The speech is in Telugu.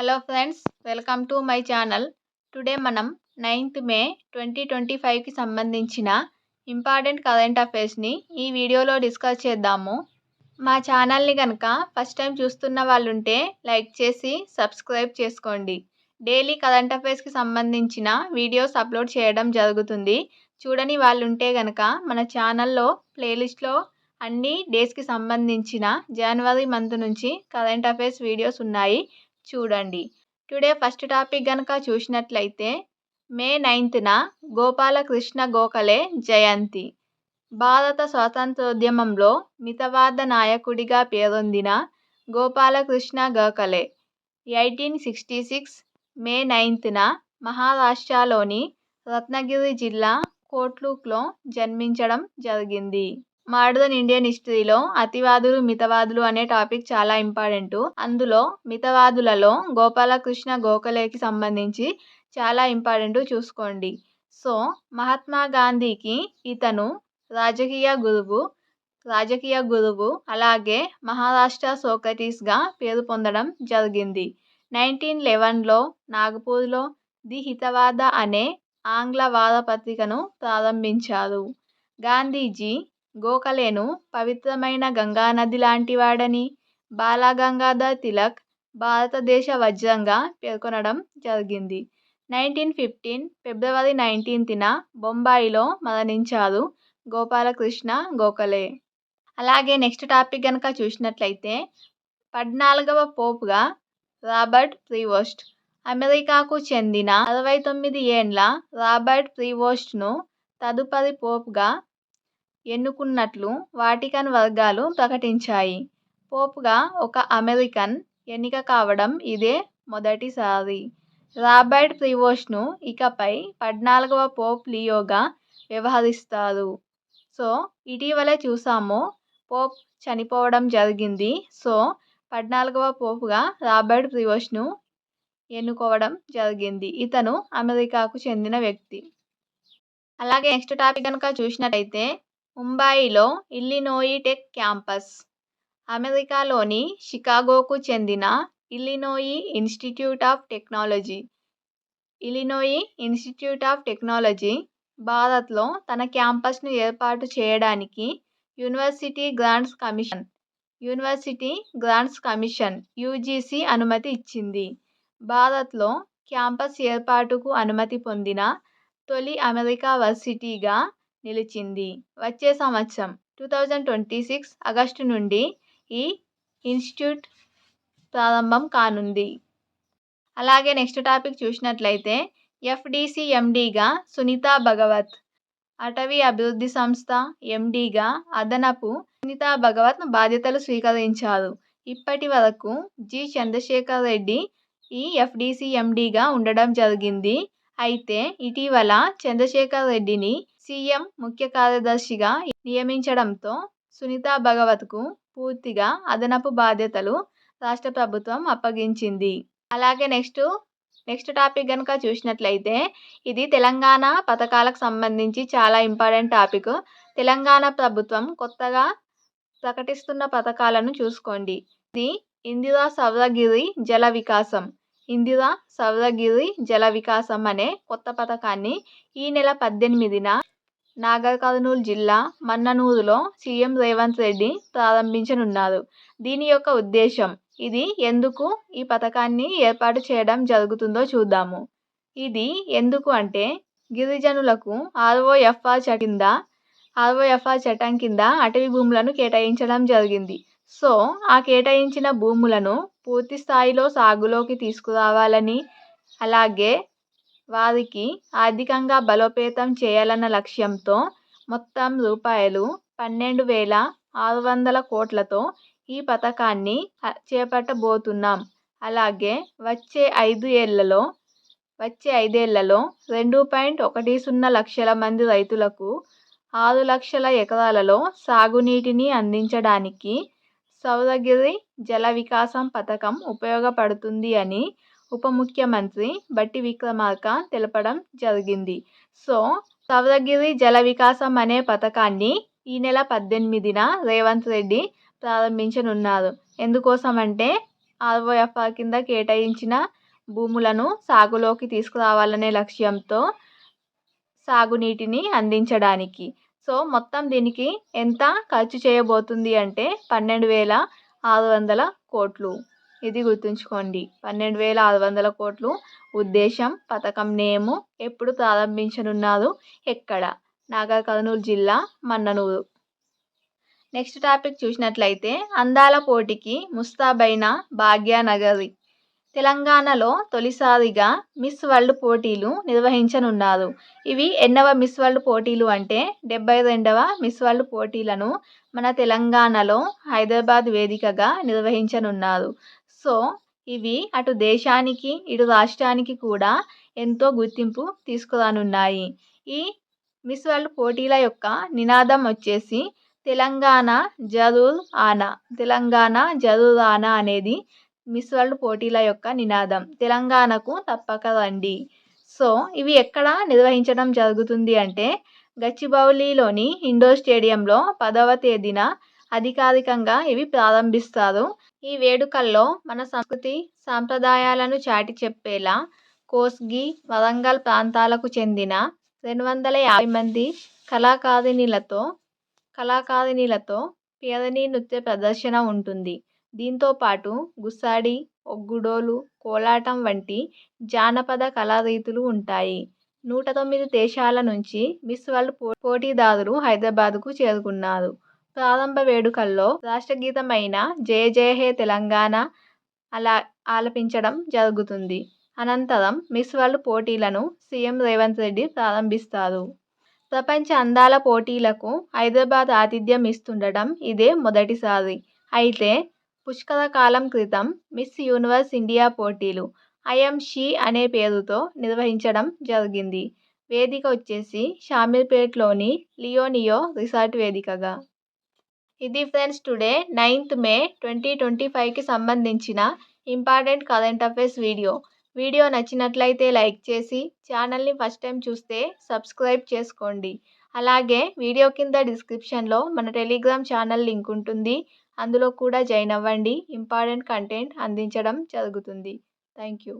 Hello friends, welcome to my channel. Today మనం 9th మే 2025కి సంబంధించిన ఇంపార్టెంట్ కరెంట్ అఫైర్స్ని ఈ వీడియోలో డిస్కస్ చేద్దాము. మా ఛానల్ని కనుక ఫస్ట్ టైం చూస్తున్న వాళ్ళు ఉంటే లైక్ చేసి సబ్స్క్రైబ్ చేసుకోండి. డైలీ కరెంట్ అఫైర్స్కి సంబంధించిన వీడియోస్ అప్లోడ్ చేయడం జరుగుతుంది. చూడని వాళ్ళు ఉంటే కనుక మన ఛానల్లో ప్లేలిస్ట్లో అన్ని డేస్కి సంబంధించిన జనవరి మంత్ నుంచి కరెంట్ అఫైర్స్ వీడియోస్ ఉన్నాయి, చూడండి. టుడే ఫస్ట్ టాపిక్ కనుక చూసినట్లయితే మే 9న గోపాలకృష్ణ గోఖలే జయంతి. భారత స్వాతంత్రోద్యమంలో మితవాద నాయకుడిగా పేరొందిన గోపాలకృష్ణ గోఖలే 1866 మే 9న మహారాష్ట్రలోని రత్నగిరి జిల్లా కోట్లూక్లో జన్మించడం జరిగింది. మోడర్న్ ఇండియన్ హిస్టరీలో అతివాదులు మితవాదులు అనే టాపిక్ చాలా ఇంపార్టెంట్. అందులో మితవాదులలో గోపాలకృష్ణ గోఖలేకి సంబంధించి చాలా ఇంపార్టెంట్, చూసుకోండి. సో మహాత్మా గాంధీకి ఇతను రాజకీయ గురువు అలాగే మహారాష్ట్ర సోక్రటీస్గా పేరు పొందడం జరిగింది. 1911లో నాగపూర్లో ది హితవాద అనే ఆంగ్ల వారపత్రికను ప్రారంభించారు. గాంధీజీ గోఖలేను పవిత్రమైన గంగానది లాంటివాడని, బాలగంగాధర్ తిలక్ భారతదేశ వజ్రంగా పేర్కొనడం జరిగింది. 1915 ఫిబ్రవరి 19న బొంబాయిలో మరణించారు గోపాలకృష్ణ గోఖలే. అలాగే నెక్స్ట్ టాపిక్ కనుక చూసినట్లయితే 14వ పోప్గా రాబర్ట్ ప్రివోస్ట్. అమెరికాకు చెందిన 69 ఏండ్ల రాబర్ట్ ప్రివోస్ట్ను తదుపరి పోప్గా ఎన్నుకున్నట్లు వాటికన్ వర్గాలు ప్రకటించాయి. పోప్గా ఒక అమెరికన్ ఎన్నిక కావడం ఇదే మొదటిసారి. రాబర్ట్ ప్రివోస్ట్ను ఇకపై 14వ పోప్ లియోగా వ్యవహరిస్తారు. సో ఇటీవలే చూసాము, పోప్ చనిపోవడం జరిగింది. సో 14వ పోప్గా రాబర్ట్ ప్రివోస్ట్ను ఎన్నుకోవడం జరిగింది. ఇతను అమెరికాకు చెందిన వ్యక్తి. అలాగే నెక్స్ట్ టాపిక్ కనుక చూసినట్లయితే ముంబాయిలో ఇల్లినోయి టెక్ క్యాంపస్. అమెరికాలోని షికాగోకు చెందిన ఇల్లినోయి ఇన్స్టిట్యూట్ ఆఫ్ టెక్నాలజీ భారత్లో తన క్యాంపస్ను ఏర్పాటు చేయడానికి యూనివర్సిటీ గ్రాంట్స్ కమిషన్ యూజీసీ అనుమతి ఇచ్చింది. భారత్లో క్యాంపస్ ఏర్పాటుకు అనుమతి పొందిన తొలి అమెరికా వర్సిటీగా నిలిచింది. వచ్చే సంవత్సరం 2026 ఆగస్టు నుండి ఈ ఇన్స్టిట్యూట్ ప్రారంభం కానుంది. అలాగే నెక్స్ట్ టాపిక్ చూసినట్లయితే ఎఫ్డీసీ ఎండీగా సునీతా భగవత్. అటవీ అభివృద్ధి సంస్థ ఎండీగా అదనపు సునీతా భగవత్ బాధ్యతలు స్వీకరించారు. ఇప్పటి వరకు జి చంద్రశేఖర్ రెడ్డి ఈ ఎఫ్డీసీ ఎండీగా ఉండడం జరిగింది. అయితే ఇటీవల చంద్రశేఖర్ రెడ్డిని సీఎం ముఖ్య కార్యదర్శిగా నియమించడంతో సునీతా భగవత్కు పూర్తిగా అదనపు బాధ్యతలు రాష్ట్ర ప్రభుత్వం అప్పగించింది. అలాగే నెక్స్ట్ టాపిక్ కనుక చూసినట్లయితే ఇది తెలంగాణ పథకాలకు సంబంధించి చాలా ఇంపార్టెంట్ టాపిక్. తెలంగాణ ప్రభుత్వం కొత్తగా ప్రకటిస్తున్న పథకాలను చూసుకోండి. ఇది ఇందిరా సౌరగిరి జల వికాసం అనే కొత్త పథకాన్ని ఈ నెల 18న నాగర్ కర్నూల్ జిల్లా మన్ననూరులో సీఎం రేవంత్ రెడ్డి ప్రారంభించనున్నారు. దీని యొక్క ఉద్దేశం, ఇది ఎందుకు ఈ పథకాన్ని ఏర్పాటు చేయడం జరుగుతుందో చూద్దాము. ఇది ఎందుకు అంటే గిరిజనులకు ఆర్ఓఎఫ్ఆర్ చట్టం కింద అటవీ భూములను కేటాయించడం జరిగింది. సో ఆ కేటాయించిన భూములను పూర్తి స్థాయిలో సాగులోకి తీసుకురావాలని, అలాగే వారికి ఆర్థికంగా బలోపేతం చేయాలన్న లక్ష్యంతో మొత్తం రూపాయలు 12,600 కోట్లతో ఈ పథకాన్ని చేపట్టబోతున్నాం. అలాగే వచ్చే 5 ఏళ్లలో 2.10 లక్షల మంది రైతులకు 6 లక్షల ఎకరాలలో సాగునీటిని అందించడానికి సౌరగిరి జల వికాసం పథకం ఉపయోగపడుతుంది అని ఉప ముఖ్యమంత్రి బట్టి విక్రమార్క తెలపడం జరిగింది. సో సౌరగిరి జల వికాసం అనే పథకాన్ని ఈ నెల 18న రేవంత్ రెడ్డి ప్రారంభించనున్నారు. ఎందుకోసం అంటే ఆర్ఓఎఫ్ఆర్ కింద కేటాయించిన భూములను సాగులోకి తీసుకురావాలనే లక్ష్యంతో సాగునీటిని అందించడానికి. సో మొత్తం దీనికి ఎంత ఖర్చు చేయబోతుంది అంటే 12,600 కోట్లు. ఇది గుర్తుంచుకోండి, 12,600 కోట్లు. ఉద్దేశం, పథకం నేము, ఎప్పుడు ప్రారంభించనున్నారు, ఎక్కడ? నాగర్ కర్నూలు జిల్లా, మన్ననూరు. నెక్స్ట్ టాపిక్ చూసినట్లయితే అందాల పోటీకి ముస్తాబైన భాగ్యనగరి. తెలంగాణలో తొలిసారిగా మిస్ వరల్డ్ పోటీలు నిర్వహించనున్నారు. ఇవి ఎన్నవ మిస్ వరల్డ్ పోటీలు అంటే 72వ మిస్ వరల్డ్ పోటీలను మన తెలంగాణలో హైదరాబాద్ వేదికగా నిర్వహించనున్నారు. సో ఇవి అటు దేశానికి ఇటు రాష్ట్రానికి కూడా ఎంతో గుర్తింపు తీసుకురానున్నాయి. ఈ మిస్ వరల్డ్ పోటీల యొక్క నినాదం వచ్చేసి తెలంగాణ జరూర్ ఆనా. తెలంగాణ జరూర్ ఆనా అనేది మిస్ వరల్డ్ పోటీల యొక్క నినాదం. తెలంగాణకు తప్పక రండి. సో ఇవి ఎక్కడ నిర్వహించడం జరుగుతుంది అంటే గచ్చిబౌలిలోని ఇండోర్ స్టేడియంలో 10వ తేదీన అధికారికంగా ఇవి ప్రారంభిస్తారు. ఈ వేడుకల్లో మన సంస్కృతి సాంప్రదాయాలను చాటి చెప్పేలా కోస్గి, వరంగల్ ప్రాంతాలకు చెందిన 250 మంది కళాకారిణులతో పేరిణి నృత్య ప్రదర్శన ఉంటుంది. దీంతో పాటు గుస్సాడి, ఒగ్గుడోలు, కోలాటం వంటి జానపద కళారీతులు ఉంటాయి. 109 దేశాల నుంచి మిస్ వరల్డ్ పోటీదారులు హైదరాబాద్కు చేరుకున్నారు. ప్రారంభ వేడుకల్లో రాష్ట్రగీతమైన జయ జయ హే తెలంగాణ ఆలపించడం జరుగుతుంది. అనంతరం మిస్ వరల్డ్ పోటీలను సీఎం రేవంత్ రెడ్డి ప్రారంభిస్తారు. ప్రపంచ అందాల పోటీలకు హైదరాబాద్ ఆతిథ్యం ఇస్తుండడం ఇదే మొదటిసారి. అయితే పుష్కర కాలం క్రితం మిస్ యూనివర్స్ ఇండియా పోటీలు ఐఎమ్ షీ అనే పేరుతో నిర్వహించడం జరిగింది. వేదిక వచ్చేసి షామీర్పేట్లోని లియోనియో రిసార్ట్ వేదికగా. ఇది ఫ్రెండ్స్ టుడే 9th May 2025కి సంబంధించిన important current affairs video. Video నచ్చినట్లయితే లైక్ చేసి ఛానల్ని ఫస్ట్ టైం చూస్తే సబ్స్క్రైబ్ చేసుకోండి. అలాగే వీడియో కింద డిస్క్రిప్షన్లో మన టెలిగ్రామ్ ఛానల్ లింక్ ఉంటుంది. అందులో కూడా జాయిన్ అవ్వండి. ఇంపార్టెంట్ కంటెంట్ అందించడం జరుగుతుంది. Thank you.